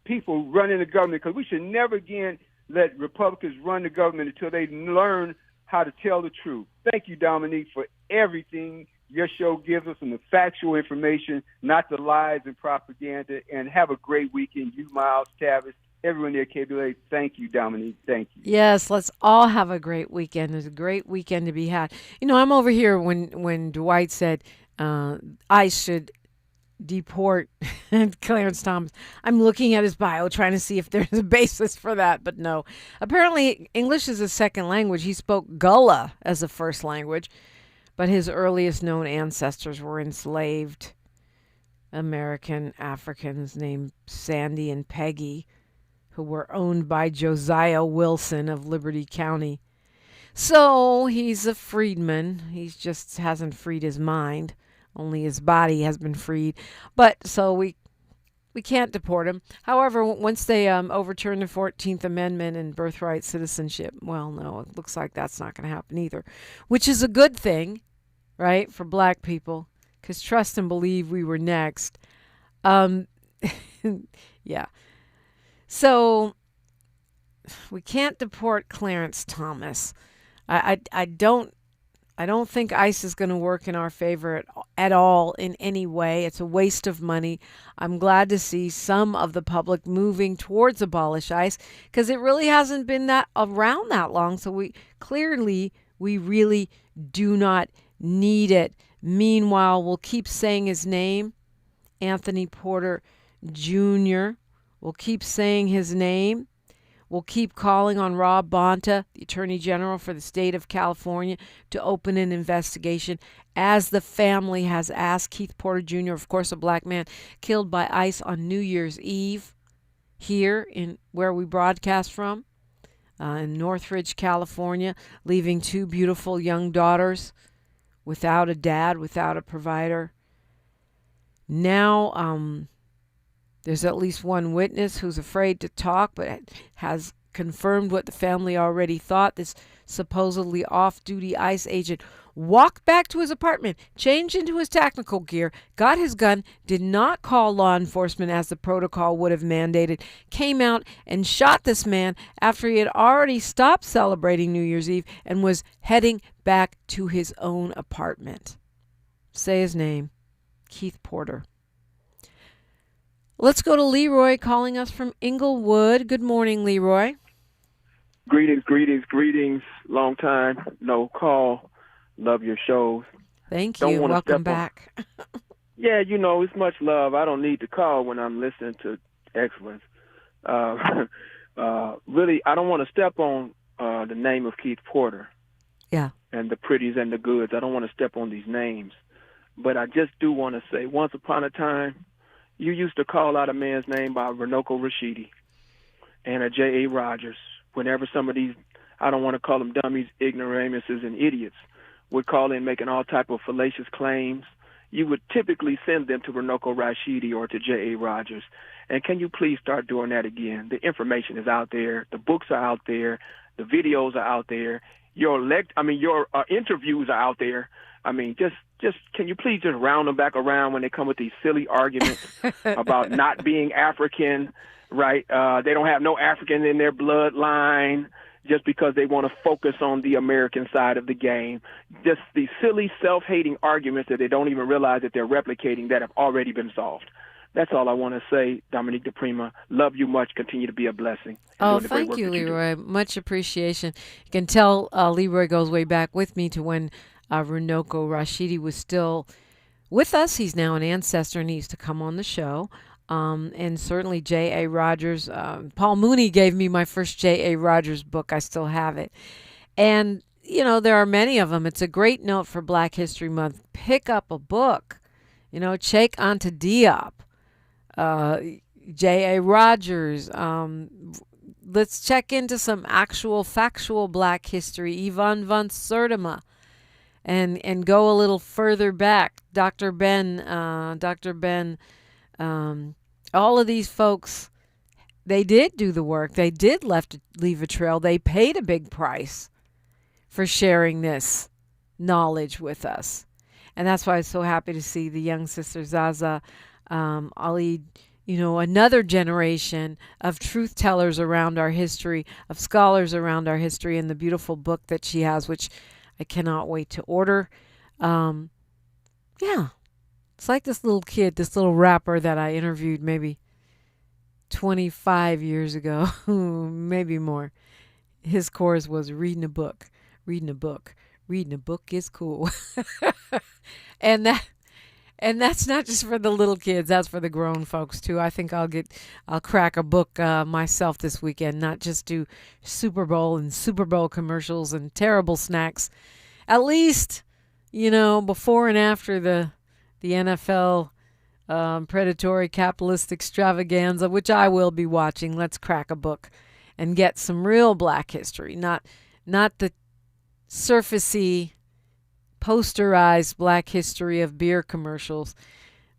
people running the government, because we should never again let Republicans run the government until they learn how to tell the truth. Thank you, Dominique, for everything your show gives us and the factual information, not the lies and propaganda. And have a great weekend. You, Miles, Tavis, everyone there at KBLA. Thank you, Dominique. Thank you. Yes, let's all have a great weekend. There's a great weekend to be had. You know, I'm over here when Dwight said ICE should deport Clarence Thomas. I'm looking at his bio trying to see if there's a basis for that, but no. Apparently, English is a second language. He spoke Gullah as a first language, but his earliest known ancestors were enslaved American Africans named Sandy and Peggy, who were owned by Josiah Wilson of Liberty County. So he's a freedman. He just hasn't freed his mind. Only his body has been freed. But so we can't deport him. However, once they overturn the 14th Amendment and birthright citizenship, well, no, it looks like that's not going to happen either, which is a good thing, right, for black people, because trust and believe we were next. Yeah. So we can't deport Clarence Thomas. I don't think ICE is going to work in our favor at all in any way. It's a waste of money. I'm glad to see some of the public moving towards abolish ICE because it really hasn't been that around that long. So we really do not need it. Meanwhile, we'll keep saying his name, Anthony Porter Jr. We'll keep saying his name. We'll keep calling on Rob Bonta, the Attorney General for the state of California, to open an investigation, as the family has asked. Keith Porter Jr., of course, a black man killed by ICE on New Year's Eve here in where we broadcast from, in Northridge, California, leaving two beautiful young daughters without a dad, without a provider. Now, there's at least one witness who's afraid to talk, but has confirmed what the family already thought. This supposedly off-duty ICE agent walked back to his apartment, changed into his technical gear, got his gun, did not call law enforcement as the protocol would have mandated, came out and shot this man after he had already stopped celebrating New Year's Eve and was heading back to his own apartment. Say his name, Keith Porter. Let's go to Leroy calling us from Inglewood. Good morning, Leroy. Greetings. Long time, no call. Love your shows. Thank you. Welcome back. Yeah, it's much love. I don't need to call when I'm listening to excellence. Really, I don't want to step on the name of Keith Porter. Yeah. And the pretties and the goods. I don't want to step on these names. But I just do want to say, once upon a time, you used to call out a man's name by Runoko Rashidi and a J.A. Rogers. Whenever some of these, I don't want to call them dummies, ignoramuses, and idiots, would call in making all type of fallacious claims, you would typically send them to Runoko Rashidi or to J.A. Rogers. And can you please start doing that again? The information is out there. The books are out there. The videos are out there. Your interviews are out there. Just can you please just round them back around when they come with these silly arguments about not being African, right? They don't have no African in their bloodline just because they want to focus on the American side of the game. Just these silly self-hating arguments that they don't even realize that they're replicating that have already been solved. That's all I want to say, Dominique DePrima. Love you much. Continue to be a blessing. Oh, thank you, Leroy. Much appreciation. You can tell Leroy goes way back with me to when Runoko Rashidi was still with us. He's now an ancestor and he used to come on the show. And certainly J.A. Rogers. Paul Mooney gave me my first J.A. Rogers book. I still have it. And, there are many of them. It's a great note for Black History Month. Pick up a book. Cheikh Anta Diop, J.A. Rogers. Let's check into some actual factual Black history. Yvonne van Sertima. And go a little further back. Dr. Ben, all of these folks, they did do the work. They did leave a trail. They paid a big price for sharing this knowledge with us. And that's why I'm so happy to see the young sister Zaza Ali, another generation of truth tellers around our history, of scholars around our history, and the beautiful book that she has, which I cannot wait to order. Yeah. It's like this little kid, this little rapper that I interviewed maybe 25 years ago, maybe more. His chorus was reading a book. Reading a book is cool. and And that's not just for the little kids. That's for the grown folks too. I think I'll crack a book myself this weekend. Not just do Super Bowl and Super Bowl commercials and terrible snacks. At least, before and after the NFL predatory capitalist extravaganza, which I will be watching. Let's crack a book and get some real Black history, not the surfacey, posterized Black history of beer commercials,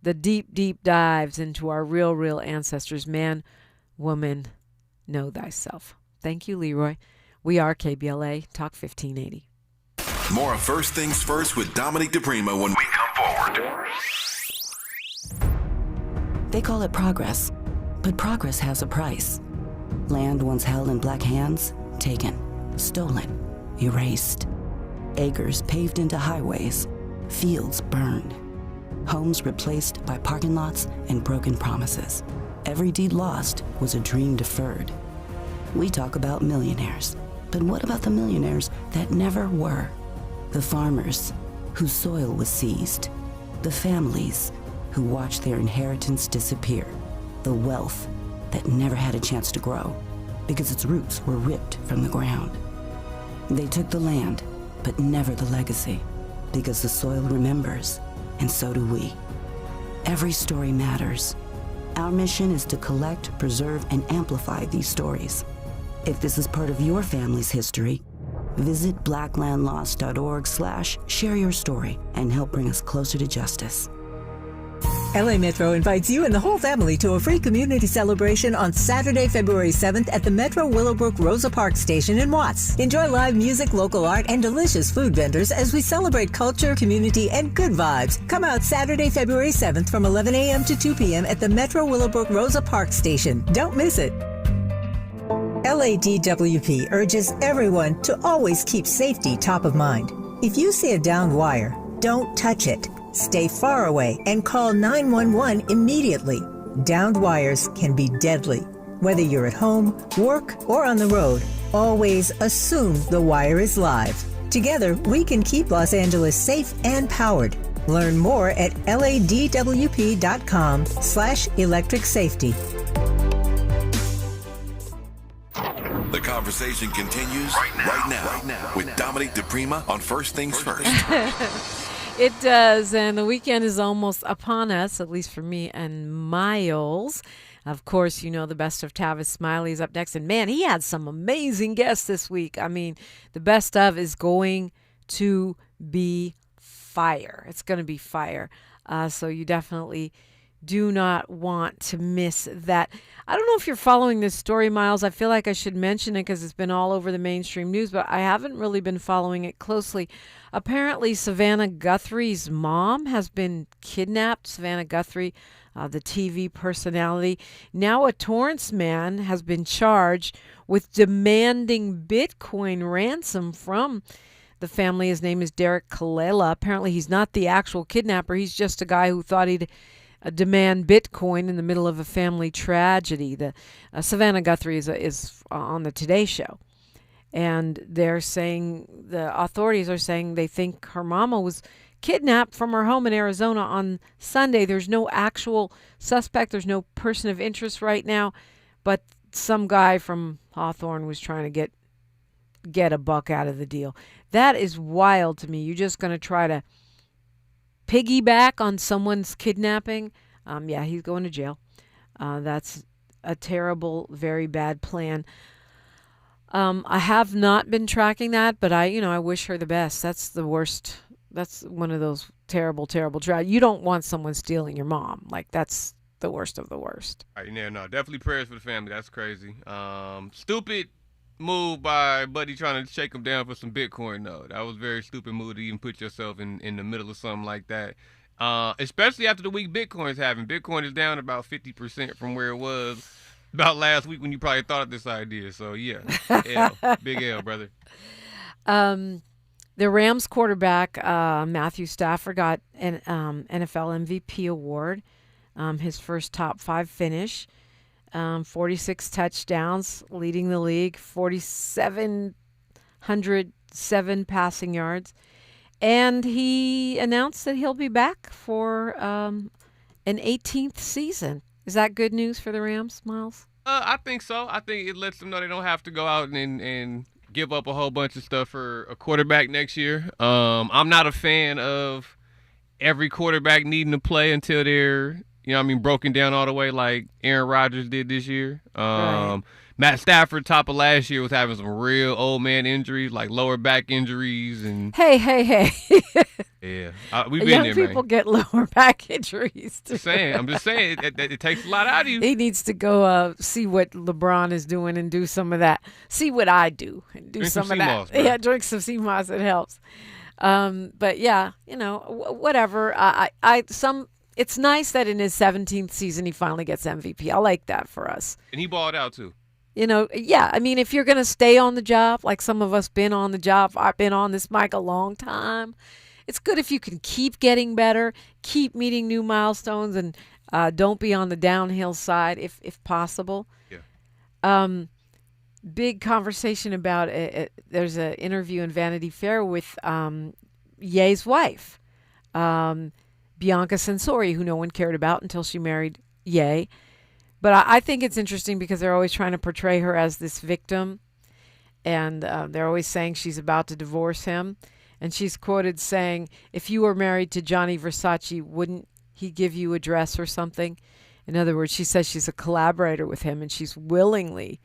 the deep, deep dives into our real ancestors. Man, woman, know thyself. Thank you, Leroy. We are KBLA Talk 1580. More of First Things First with Dominique DePrima when we come forward. They call it progress, but progress has a price. Land once held in Black hands, taken, stolen, erased. Acres paved into highways, fields burned, homes replaced by parking lots and broken promises. Every deed lost was a dream deferred. We talk about millionaires, but what about the millionaires that never were? The farmers whose soil was seized, the families who watched their inheritance disappear, the wealth that never had a chance to grow because its roots were ripped from the ground. They took the land, but never the legacy, because the soil remembers, and so do we. Every story matters. Our mission is to collect, preserve, and amplify these stories. If this is part of your family's history, visit blacklandlost.org/share your story and help bring us closer to justice. LA Metro invites you and the whole family to a free community celebration on Saturday, February 7th at the Metro Willowbrook Rosa Parks Station in Watts. Enjoy live music, local art, and delicious food vendors as we celebrate culture, community, and good vibes. Come out Saturday, February 7th from 11 a.m. to 2 p.m. at the Metro Willowbrook Rosa Parks Station. Don't miss it. LADWP urges everyone to always keep safety top of mind. If you see a downed wire, don't touch it. Stay far away and call 911 immediately. Downed wires can be deadly. Whether you're at home, work, or on the road, always assume the wire is live. Together, we can keep Los Angeles safe and powered. Learn more at ladwp.com/electric safety. The conversation continues right now with Dominique DePrima on First Things First. It does, and the weekend is almost upon us, at least for me and Miles. Of course, the best of Tavis Smiley is up next, and man, he had some amazing guests this week. I mean, the best of is going to be fire. It's going to be fire. So you definitely do not want to miss that. I don't know if you're following this story, Miles. I feel like I should mention it because it's been all over the mainstream news, but I haven't really been following it closely. Apparently, Savannah Guthrie's mom has been kidnapped. Savannah Guthrie, the TV personality. Now a Torrance man has been charged with demanding Bitcoin ransom from the family. His name is Derek Kalela. Apparently, he's not the actual kidnapper. He's just a guy who thought he'd demand Bitcoin in the middle of a family tragedy. The Savannah Guthrie is on the Today Show, and the authorities are saying they think her mama was kidnapped from her home in Arizona on Sunday. There's no actual suspect. There's no person of interest right now, but some guy from Hawthorne was trying to get a buck out of the deal. That is wild to me. You're just going to try to piggyback on someone's kidnapping. Yeah, he's going to jail. That's a terrible, very bad plan. I have not been tracking that, but I wish her the best. That's the worst. That's one of those terrible, terrible You don't want someone stealing your mom. Like, that's the worst of the worst. All right, no, definitely prayers for the family. That's crazy. Stupid move by Buddy trying to shake him down for some Bitcoin, though. That was a very stupid move to even put yourself in the middle of something like that. Especially after the week Bitcoin's having. Bitcoin is down about 50% from where it was about last week when you probably thought of this idea. So, yeah, big L, brother. The Rams quarterback, Matthew Stafford, got an NFL MVP award, his first top 5 finish. 46 touchdowns, leading the league, 4,707 passing yards. And he announced that he'll be back for an 18th season. Is that good news for the Rams, Miles? I think so. I think it lets them know they don't have to go out and give up a whole bunch of stuff for a quarterback next year. I'm not a fan of every quarterback needing to play until they're, broken down all the way like Aaron Rodgers did this year. Right. Matt Stafford, top of last year, was having some real old man injuries, like lower back injuries. And Hey. yeah, we've been Young there, people man. get lower back injuries, too. I'm just saying, it takes a lot out of you. He needs to go see what LeBron is doing and do some of that. See what I do and do Drink some some of sea that. moss, bro. Yeah, drink some sea moss. It helps. But yeah, whatever. It's nice that in his 17th season he finally gets MVP. I like that for us. And he balled out, too. Yeah, I mean, if you're going to stay on the job, like some of us been on the job, I've been on this mic a long time, it's good if you can keep getting better, keep meeting new milestones, and don't be on the downhill side if possible. Yeah. Big conversation about there's an interview in Vanity Fair with Ye's wife, Bianca Censori, who no one cared about until she married Ye. But I think it's interesting because they're always trying to portray her as this victim. And they're always saying she's about to divorce him. And she's quoted saying, if you were married to Gianni Versace, wouldn't he give you a dress or something? In other words, she says she's a collaborator with him and she's willingly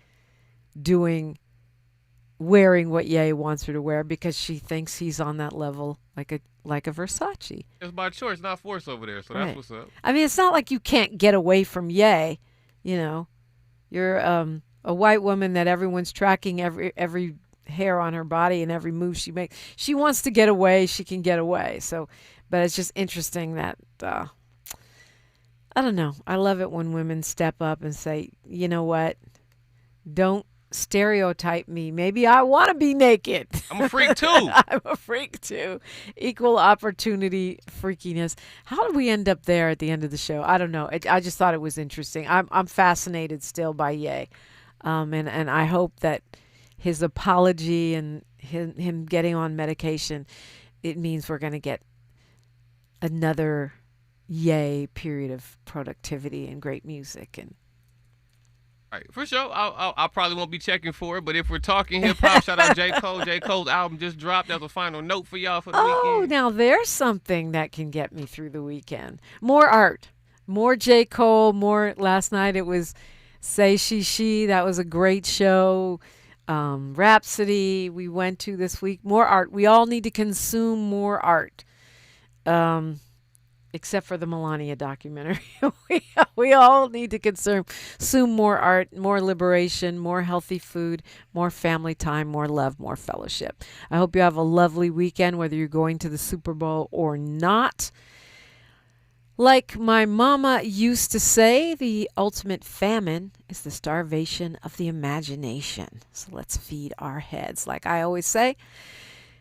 wearing what Ye wants her to wear because she thinks he's on that level like a Versace. It's by choice, not force over there, so Right. that's what's up. I mean, it's not like you can't get away from Ye. You're a white woman that everyone's tracking every hair on her body and every move she makes. She wants to get away. She can get away. So, but it's just interesting that, I don't know. I love it when women step up and say, you know what? Don't stereotype me. Maybe I want to be naked. I'm a freak too. I'm a freak too. Equal opportunity freakiness. How did we end up there at the end of the show? I don't know. I just thought it was interesting. I'm fascinated still by Ye. And I hope that his apology and him getting on medication, it means we're going to get another Ye period of productivity and great music. And All right, for sure. I probably won't be checking for it, but if we're talking hip hop, shout out J. Cole. J. Cole's album just dropped. That's a final note for y'all for the weekend. Now there's something that can get me through the weekend. More art, more J. Cole, more. Last night it was Say She. That was a great show. Rhapsody we went to this week. More art. We all need to consume more art. Except for the Melania documentary. we all need to consume more art, more liberation, more healthy food, more family time, more love, more fellowship. I hope you have a lovely weekend, whether you're going to the Super Bowl or not. Like my mama used to say, the ultimate famine is the starvation of the imagination. So let's feed our heads. Like I always say,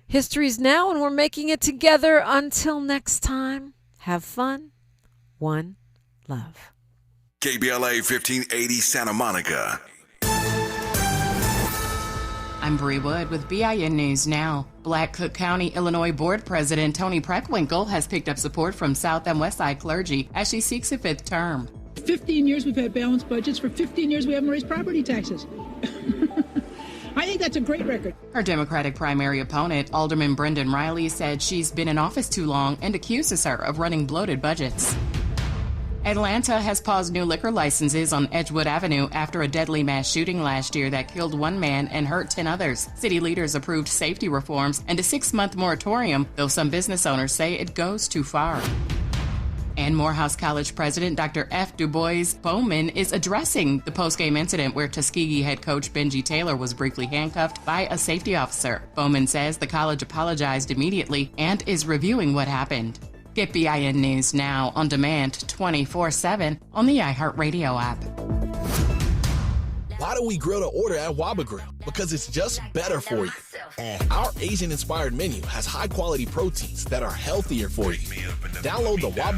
history's now and we're making it together. Until next time. Have fun. One love. KBLA 1580 Santa Monica. I'm Bree Wood with BIN News Now. Black Cook County, Illinois Board President Toni Preckwinkle has picked up support from South and West Side clergy as she seeks a fifth term. 15 years we've had balanced budgets. For 15 years we haven't raised property taxes. I think that's a great record. Her Democratic primary opponent, Alderman Brendan Riley, said she's been in office too long and accuses her of running bloated budgets. Atlanta has paused new liquor licenses on Edgewood Avenue after a deadly mass shooting last year that killed one man and hurt 10 others. City leaders approved safety reforms and a 6-month moratorium, though some business owners say it goes too far. And Morehouse College President Dr. F. Du Bois Bowman is addressing the post-game incident where Tuskegee head coach Benji Taylor was briefly handcuffed by a safety officer. Bowman says the college apologized immediately and is reviewing what happened. Get BIN News Now on demand 24/7 on the iHeartRadio app. Why do we grill to order at Waba Grill? Because it's just better for you. Our Asian-inspired menu has high-quality proteins that are healthier for you. Download the Waba